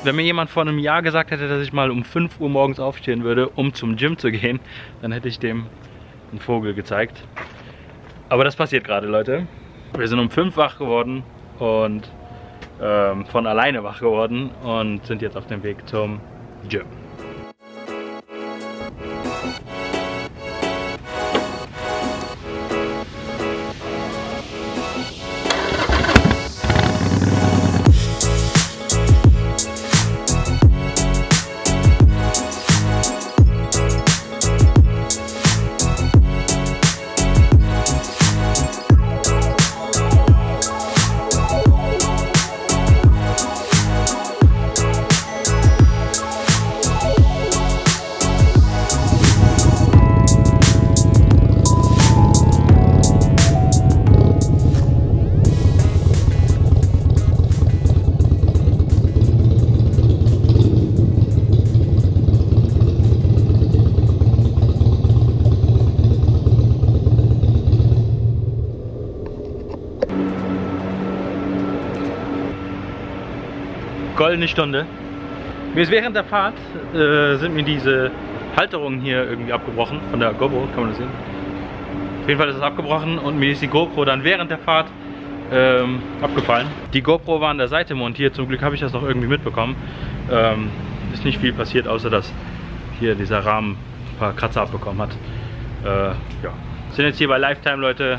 Wenn mir jemand vor einem Jahr gesagt hätte, dass ich mal um 5 Uhr morgens aufstehen würde, um zum Gym zu gehen, dann hätte ich dem einen Vogel gezeigt. Aber das passiert gerade, Leute. Wir sind um 5 wach geworden und von alleine wach geworden und sind jetzt auf dem Weg zum Gym. Goldene Stunde. Mir ist während der Fahrt sind mir diese Halterungen hier irgendwie abgebrochen von der GoPro, kann man das sehen? Auf jeden Fall ist es abgebrochen und mir ist die GoPro dann während der Fahrt abgefallen. Die GoPro war an der Seite montiert, zum Glück habe ich das noch irgendwie mitbekommen. Ist nicht viel passiert, außer dass hier dieser Rahmen ein paar Kratzer abbekommen hat. Ja. Wir sind jetzt hier bei Lifetime, Leute.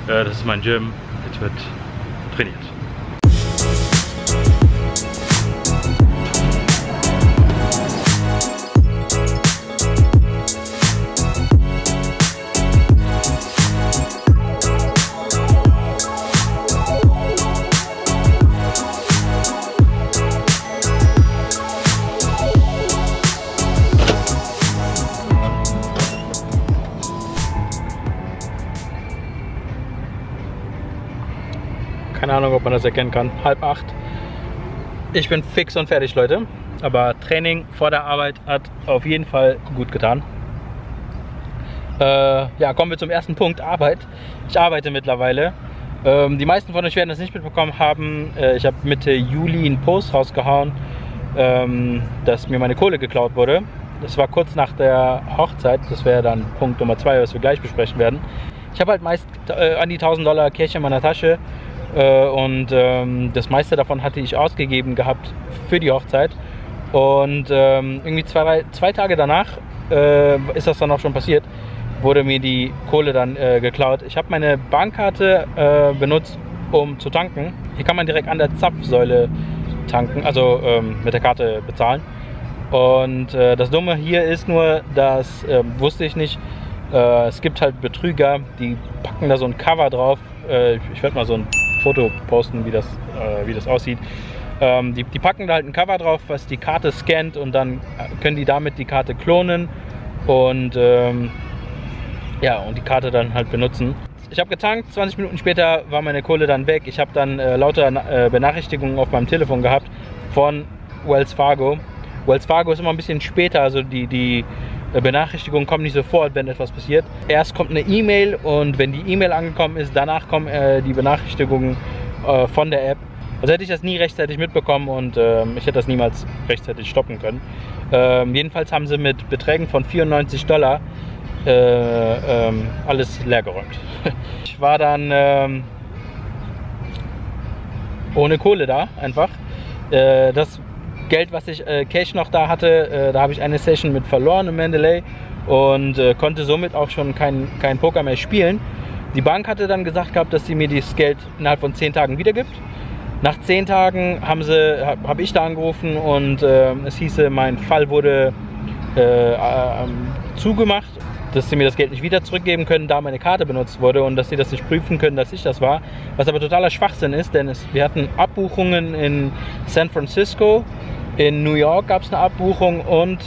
Das ist mein Gym. Jetzt wird trainiert. Keine Ahnung, ob man das erkennen kann. 7:30. Ich bin fix und fertig, Leute. Aber Training vor der Arbeit hat auf jeden Fall gut getan. Ja, kommen wir zum ersten Punkt, Arbeit. Ich arbeite mittlerweile. Die meisten von euch werden das nicht mitbekommen haben. Ich habe Mitte Juli einen Post rausgehauen, dass mir meine Kohle geklaut wurde. Das war kurz nach der Hochzeit. Das wäre dann Punkt Nummer 2, was wir gleich besprechen werden. Ich habe halt meist an die $1000 Cash in meiner Tasche. Und das meiste davon hatte ich ausgegeben gehabt für die Hochzeit. Und irgendwie zwei Tage danach ist das dann auch schon passiert, wurde mir die Kohle dann geklaut. Ich habe meine Bankkarte benutzt, um zu tanken. Hier kann man direkt an der Zapfsäule tanken, also mit der Karte bezahlen. Und das Dumme hier ist nur, das wusste ich nicht, es gibt halt Betrüger, die packen da so ein Cover drauf. Ich werde mal so ein Foto posten, wie das aussieht. Die packen da halt ein Cover drauf, was die Karte scannt, und dann können die damit die Karte klonen und ja, und die Karte dann halt benutzen. Ich habe getankt, 20 Minuten später war meine Kohle dann weg. Ich habe dann lauter Benachrichtigungen auf meinem Telefon gehabt von Wells Fargo. Wells Fargo ist immer ein bisschen später, also die Benachrichtigungen kommen nicht sofort, wenn etwas passiert. Erst kommt eine E-Mail, und wenn die E-Mail angekommen ist, danach kommen die Benachrichtigungen von der App. Also hätte ich das nie rechtzeitig mitbekommen, und ich hätte das niemals rechtzeitig stoppen können. Jedenfalls haben sie mit Beträgen von $94 alles leergeräumt. Ich war dann ohne Kohle da, einfach. Das Geld, was ich Cash noch da hatte, da habe ich eine Session mit verloren im Mandalay und konnte somit auch schon kein Poker mehr spielen. Die Bank hatte dann gesagt gehabt, dass sie mir dieses Geld innerhalb von 10 Tagen wiedergibt. Nach 10 Tagen habe ich da angerufen, und es hieße, mein Fall wurde zugemacht, dass sie mir das Geld nicht wieder zurückgeben können, da meine Karte benutzt wurde, und dass sie das nicht prüfen können, dass ich das war. Was aber totaler Schwachsinn ist, denn wir hatten Abbuchungen in San Francisco, in New York gab es eine Abbuchung, und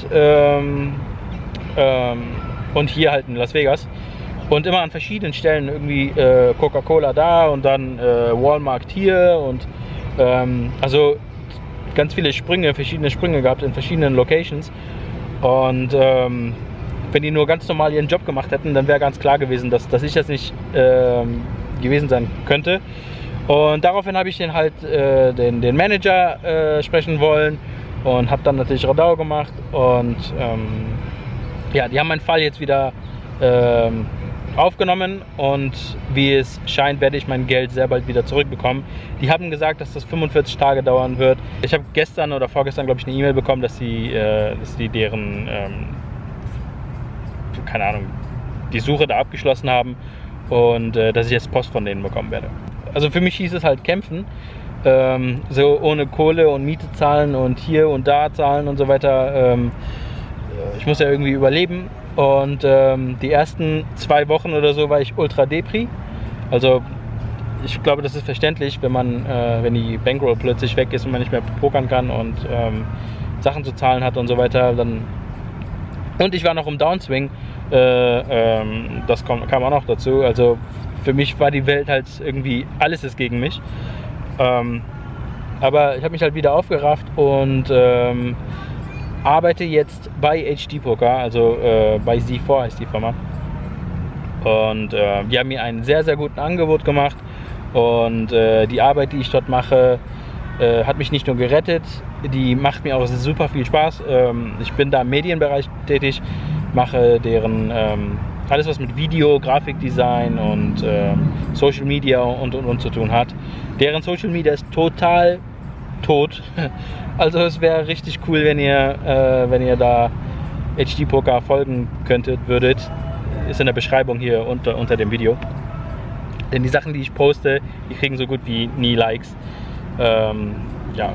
hier halt in Las Vegas. Und immer an verschiedenen Stellen, irgendwie Coca-Cola da und dann Walmart hier, und also ganz viele verschiedene Sprünge gehabt in verschiedenen Locations. Und wenn die nur ganz normal ihren Job gemacht hätten, dann wäre ganz klar gewesen, dass ich das nicht gewesen sein könnte. Und daraufhin habe ich den Manager sprechen wollen, und habe dann natürlich Radau gemacht und ja, die haben meinen Fall jetzt wieder aufgenommen und wie es scheint, werde ich mein Geld sehr bald wieder zurückbekommen. Die haben gesagt, dass das 45 Tage dauern wird. Ich habe gestern oder vorgestern, glaube ich, eine E-Mail bekommen, dass die deren, keine Ahnung, die Suche da abgeschlossen haben und dass ich jetzt Post von denen bekommen werde. Also für mich hieß es halt kämpfen, so ohne Kohle und Miete zahlen und hier und da zahlen und so weiter. Ich muss ja irgendwie überleben. Und die ersten 2 Wochen oder so war ich ultra depri. Also ich glaube, das ist verständlich, wenn man, wenn die Bankroll plötzlich weg ist und man nicht mehr pokern kann und Sachen zu zahlen hat und so weiter. Dann und ich war noch im Downswing. Das kam auch noch dazu. Also für mich war die Welt halt irgendwie, alles ist gegen mich. Aber ich habe mich halt wieder aufgerafft und arbeite jetzt bei HD Poker, also bei Z4 heißt die Firma. Und die haben mir ein sehr, sehr gutes Angebot gemacht. Und die Arbeit, die ich dort mache, hat mich nicht nur gerettet, die macht mir auch super viel Spaß. Ich bin da im Medienbereich tätig, mache deren alles, was mit Video, Grafikdesign und Social Media und zu tun hat. Deren Social Media ist total tot. Also es wäre richtig cool, wenn ihr da HD Poker folgen würdet. Ist in der Beschreibung hier unter dem Video. Denn die Sachen, die ich poste, die kriegen so gut wie nie Likes. Ja,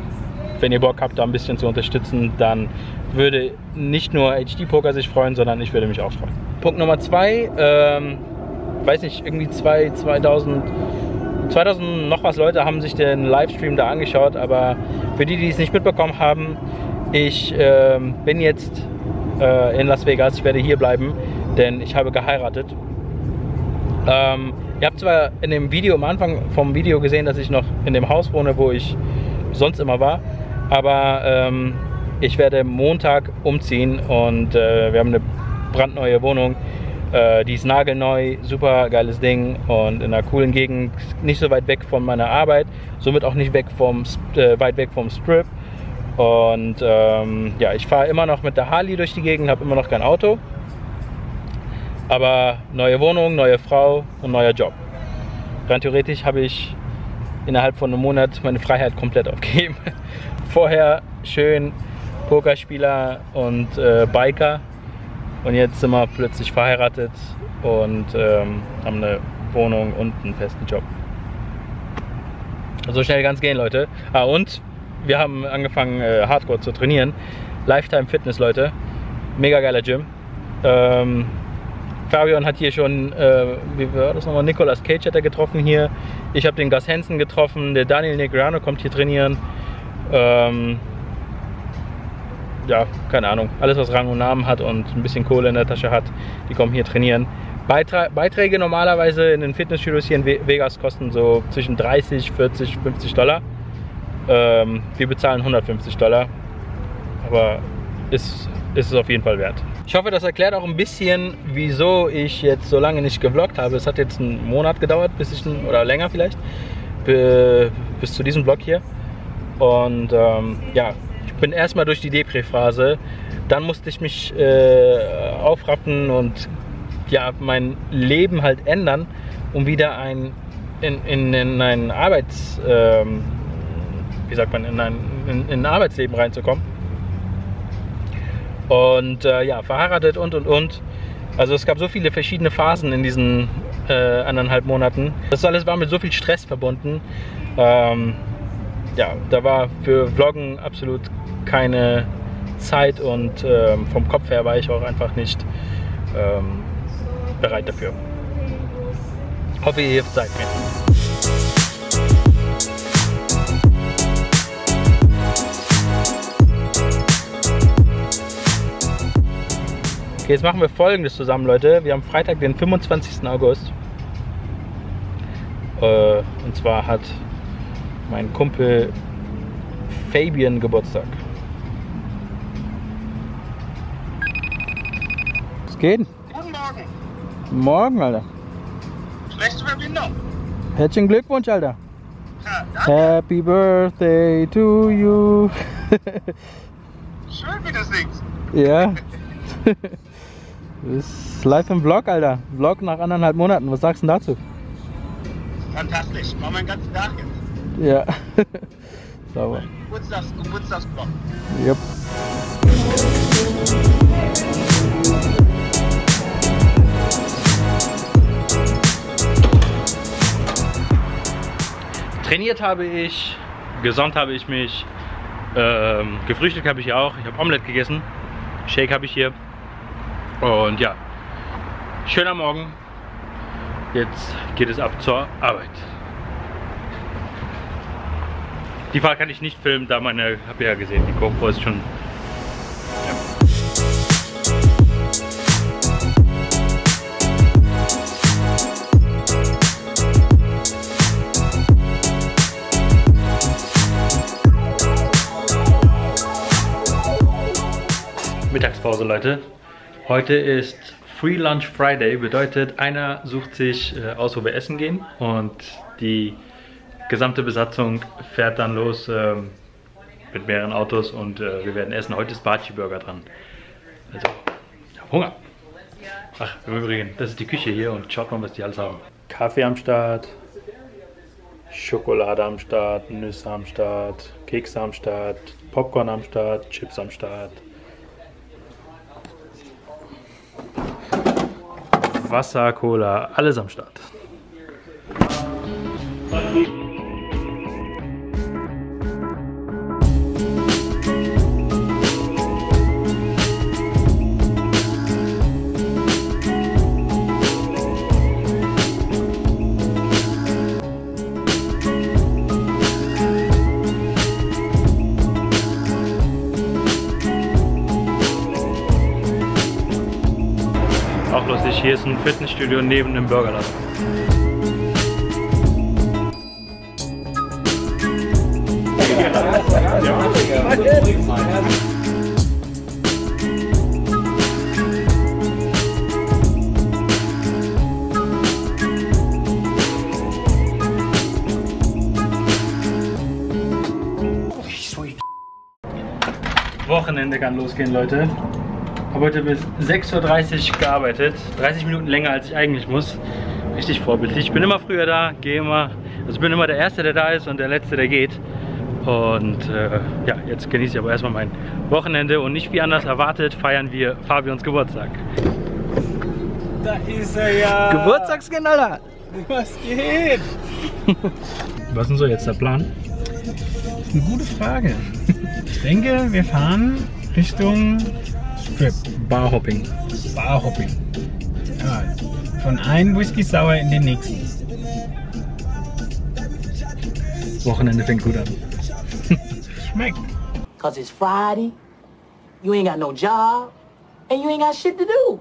wenn ihr Bock habt, da ein bisschen zu unterstützen, dann würde nicht nur HD Poker sich freuen, sondern ich würde mich auch freuen. Punkt Nummer 2, weiß nicht, irgendwie 2000 noch was Leute haben sich den Livestream da angeschaut, aber für die, die es nicht mitbekommen haben, ich bin jetzt in Las Vegas, ich werde hier bleiben, denn ich habe geheiratet. Ihr habt zwar in dem Video, am Anfang vom Video gesehen, dass ich noch in dem Haus wohne, wo ich sonst immer war, aber ich werde Montag umziehen und wir haben eine brandneue Wohnung. Die ist nagelneu, super geiles Ding und in einer coolen Gegend, nicht so weit weg von meiner Arbeit, somit auch nicht weit weg vom Strip. Und ja, ich fahre immer noch mit der Harley durch die Gegend, habe immer noch kein Auto. Aber neue Wohnung, neue Frau und neuer Job. Rein theoretisch habe ich innerhalb von einem Monat meine Freiheit komplett aufgegeben. Vorher schön Pokerspieler und Biker. Und jetzt sind wir plötzlich verheiratet und haben eine Wohnung und einen festen Job. So schnell kann es gehen, Leute. Und wir haben angefangen Hardcore zu trainieren. Lifetime Fitness, Leute. Mega geiler Gym. Fabian hat hier schon, wie war das nochmal, Nicolas Cage hat er getroffen hier. Ich habe den Gus Hansen getroffen. Der Daniel Negreanu kommt hier trainieren. Ja, keine Ahnung, alles was Rang und Namen hat und ein bisschen Kohle in der Tasche hat, die kommen hier trainieren. Beiträge normalerweise in den Fitnessstudios hier in Vegas kosten so zwischen 30, 40, 50 Dollar. Wir bezahlen 150 Dollar, aber ist es auf jeden Fall wert. Ich hoffe, das erklärt auch ein bisschen, wieso ich jetzt so lange nicht gevloggt habe. Es hat jetzt einen Monat gedauert, oder länger vielleicht, bis zu diesem Vlog hier. Und ja, ich bin erstmal durch die Depri-Phase, dann musste ich mich aufraffen und ja, mein Leben halt ändern, um wieder in ein in ein Arbeitsleben reinzukommen. Und ja, verheiratet und. Also es gab so viele verschiedene Phasen in diesen 1,5 Monaten. Das alles war mit so viel Stress verbunden. Ja, da war für Vloggen absolut keine Zeit und vom Kopf her war ich auch einfach nicht bereit dafür. Hoffe, ihr seid mir. Okay, jetzt machen wir Folgendes zusammen, Leute. Wir haben Freitag, den 25. August. Und zwar hat mein Kumpel Fabian Geburtstag. Was geht? Guten Morgen. Morgen, Alter. Schlechte Verbindung. Herzlichen Glückwunsch, Alter. Ja, danke. Happy Birthday to you. Schön, wie du singst. Ja. Das ist live im Vlog, Alter. Vlog nach 1,5 Monaten. Was sagst du denn dazu? Fantastisch. Machen wir den ganzen Tag jetzt. Ja. Sauber. Geburtstagsvlog. Yep. Trainiert habe ich, gesonnt habe ich mich, gefrühstückt habe ich auch. Ich habe Omelette gegessen, Shake habe ich hier und ja, schöner Morgen. Jetzt geht es ab zur Arbeit. Die Fahrt kann ich nicht filmen, da meine, habt ihr ja gesehen, die GoPro ist schon. Ja. Mittagspause, Leute. Heute ist Free Lunch Friday, bedeutet, einer sucht sich aus, wo wir essen gehen und die gesamte Besatzung fährt dann los mit mehreren Autos und wir werden essen. Heute ist Baci Burger dran. Also, ich hab Hunger. Ach, im Übrigen, das ist die Küche hier und schaut mal, was die alles haben. Kaffee am Start, Schokolade am Start, Nüsse am Start, Kekse am Start, Popcorn am Start, Chips am Start. Wasser, Cola, alles am Start. Auch lustig, hier ist ein Fitnessstudio neben dem Burgerladen. Wochenende kann losgehen, Leute. Ich habe heute bis 6:30 Uhr gearbeitet, 30 Minuten länger als ich eigentlich muss. Richtig vorbildlich. Ich bin immer früher da, gehe immer, also bin immer der Erste, der da ist und der Letzte, der geht. Und ja, jetzt genieße ich aber erstmal mein Wochenende und nicht wie anders erwartet feiern wir Fabians Geburtstag. Da ist er ja! Geburtstagskind, Alter! Was geht? Was ist denn so jetzt der Plan? Das ist eine gute Frage. Ich denke, wir fahren Richtung Strip. Barhopping. Barhopping. Ja, von einem Whisky Sour in den nächsten. Wochenende fängt gut an. Schmeckt. Cause it's Friday, you ain't got no job, and you ain't got shit to do.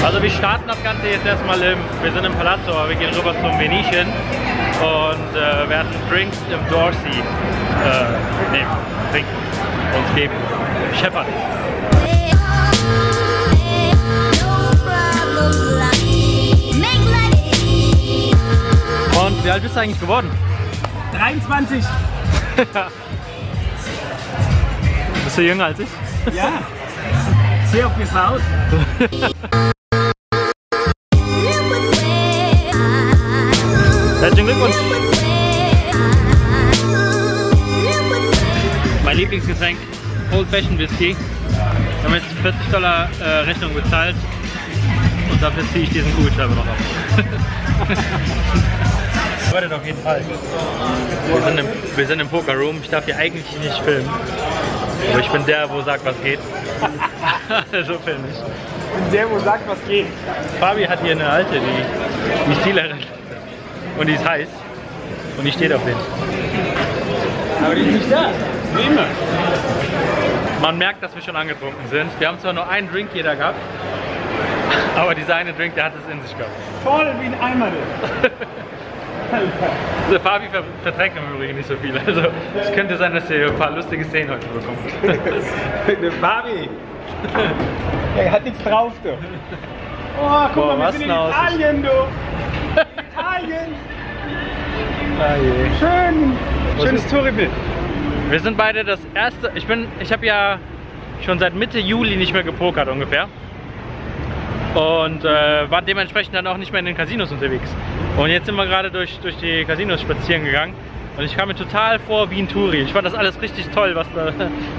Also wir starten das Ganze jetzt erstmal wir sind im Palazzo, aber wir gehen rüber zum Venetian und werden Drinks im Dorsey nehmen, trinken, uns geben, scheppern. Und wie alt bist du eigentlich geworden? 23. Bist du jünger als ich? Ja. Sehr gesaut. Herzlichen Glückwunsch! Mein Lieblingsgetränk, Old Fashioned Whisky. Wir haben jetzt $40 Rechnung bezahlt und dafür ziehe ich diesen Kugelschreiber noch auf. Wartet auf jeden Fall. Wir sind im Poker Room. Ich darf hier eigentlich nicht filmen. Aber ich bin der, wo sagt, was geht. So film ich. Ich bin der, wo sagt, was geht. Fabi hat hier eine alte, die ist Dealerin. Und die ist heiß. Und die steht auf den. Aber die ist nicht da. Wie immer. Man merkt, dass wir schon angetrunken sind. Wir haben zwar nur einen Drink jeder gehabt, aber dieser eine Drink, der hat es in sich gehabt. Voll wie ein Eimer. Also Fabi verträgt im Übrigen nicht so viel. Also es könnte sein, dass ihr ein paar lustige Szenen heute bekommt. Der Fabi. Er hat nichts drauf, du. Oh, guck mal, wir sind in Italien, du. Italien. Ah, je. Schön. Schönes Touribild. Wir sind beide das erste. Ich habe ja schon seit Mitte Juli nicht mehr gepokert ungefähr. Und war dementsprechend dann auch nicht mehr in den Casinos unterwegs. Und jetzt sind wir gerade durch die Casinos spazieren gegangen. Und ich kam mir total vor wie ein Touri. Ich fand das alles richtig toll, was da,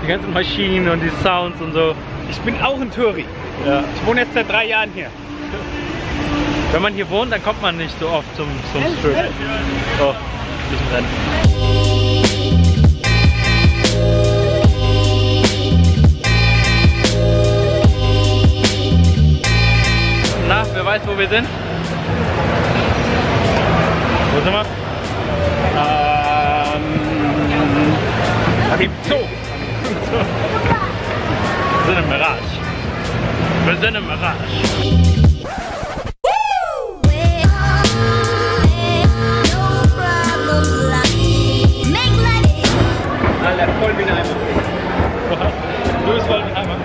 die ganzen Maschinen und die Sounds und so. Ich bin auch ein Touri. Ja. Ich wohne jetzt seit 3 Jahren hier. Wenn man hier wohnt, dann kommt man nicht so oft zum Strip. Oh, ein bisschen rennen. Na, wer weiß, wo wir sind? Wo sind wir? Im Zoo. Wir sind im Mirage. Wir sind im Mirage. Alter, voll wie ein Eimer. Du bist voll wie ein Eimer.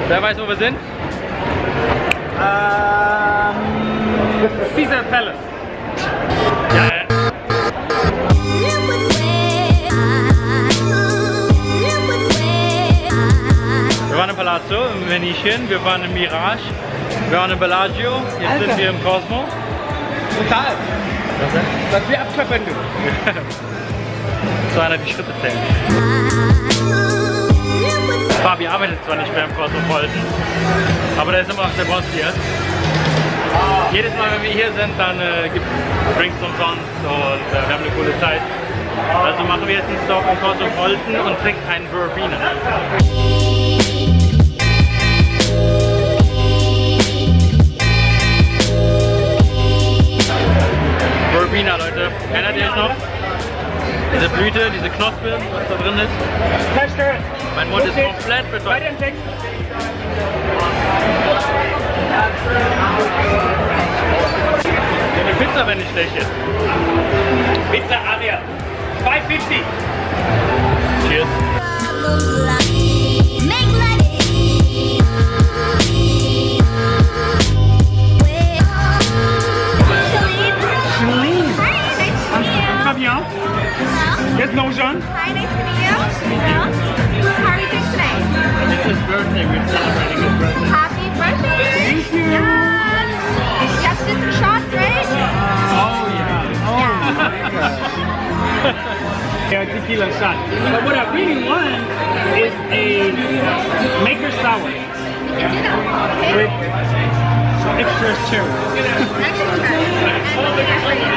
Wer weiß, wo wir sind? Caesar Palace. Ja. Wir waren im Palazzo, im Venetian, wir waren im Mirage, wir waren im Bellagio, jetzt Alter. sind wir im Cosmo. Total. Was denn? Was wir abklappern, du. So einer die Schritte zählen. Fabi arbeitet zwar nicht mehr im Cosmopolitan, aber der ist immer noch der Boss hier. Jedes Mal, wenn wir hier sind, dann gibt es Drinks umsonst und wir haben eine coole Zeit. Also machen wir jetzt einen Stop im Cosmopolitan und trinken einen Verbena. Verbena, Leute, erinnert ihr euch noch? Diese Blüte, diese Knospe, was da drin ist. Mein Mund ist komplett betäubt. Die Pizza, wenn ich schlecht ist. Pizza Aria. 5,50. Cheers. Fabian. Yes, no, Jean. Hi, nice to meet you. Hello. How are you doing today? It's his birthday, we're celebrating his birthday. Happy birthday! Thank you. Yes. You have to do some shots, right? Oh yeah. Oh my God. Yeah, tequila shot. But what I really want is a maker sour We can do that. Okay. with extra cherry. Extra cherry. And we'll do that for you.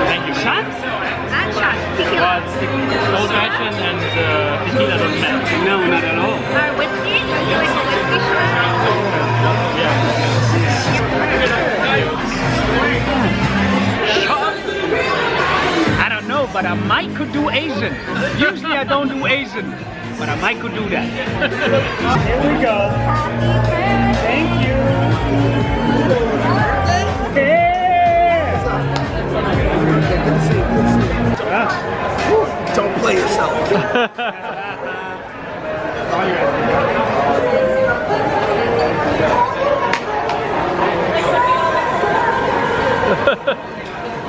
Thank you. Shots? And shots. Tequila. Well, it's old fashioned and tequila doesn't matter. No, not at all. Our whiskey. Would you like a whiskey shot? I don't know, but I might could do Asian. Usually I don't do Asian, but I might could do that. Here we go. Thank you. Don't play yourself.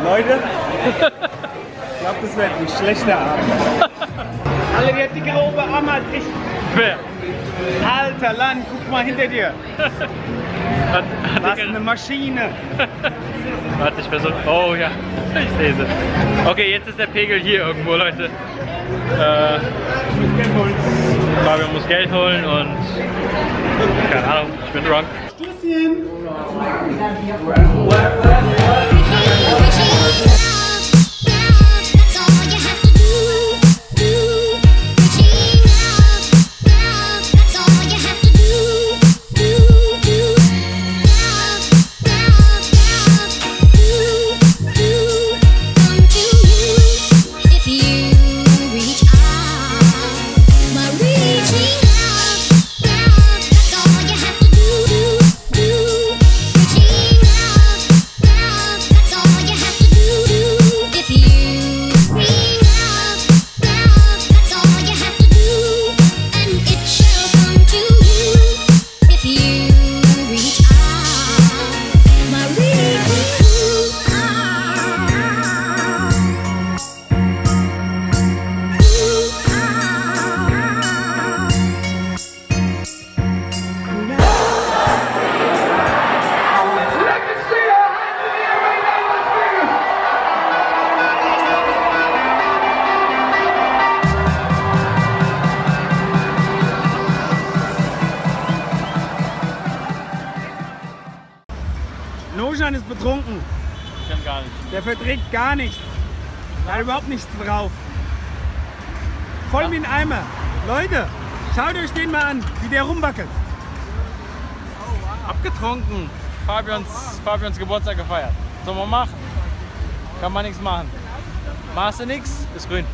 Leute, ich glaube, das wird ein schlechter Abend. Alle, die hat dickere Oberarme als ich. Wer? Alter Land, guck mal hinter dir. Was eine Maschine. Warte, ich versuche. Oh ja, ich sehe sie. Okay, jetzt ist der Pegel hier irgendwo, Leute. Fabian muss Geld holen und keine Ahnung, ich bin drunk. Tschüsschen. If you reach out Duschan ist betrunken. Ich kann gar nicht. Der verträgt gar nichts. Da hat überhaupt nichts drauf. Voll wie ein Eimer. Leute, schaut euch den mal an, wie der rumwackelt. Abgetrunken. Fabians Geburtstag gefeiert. Soll man machen? Kann man nichts machen. Machst du nichts? Ist grün.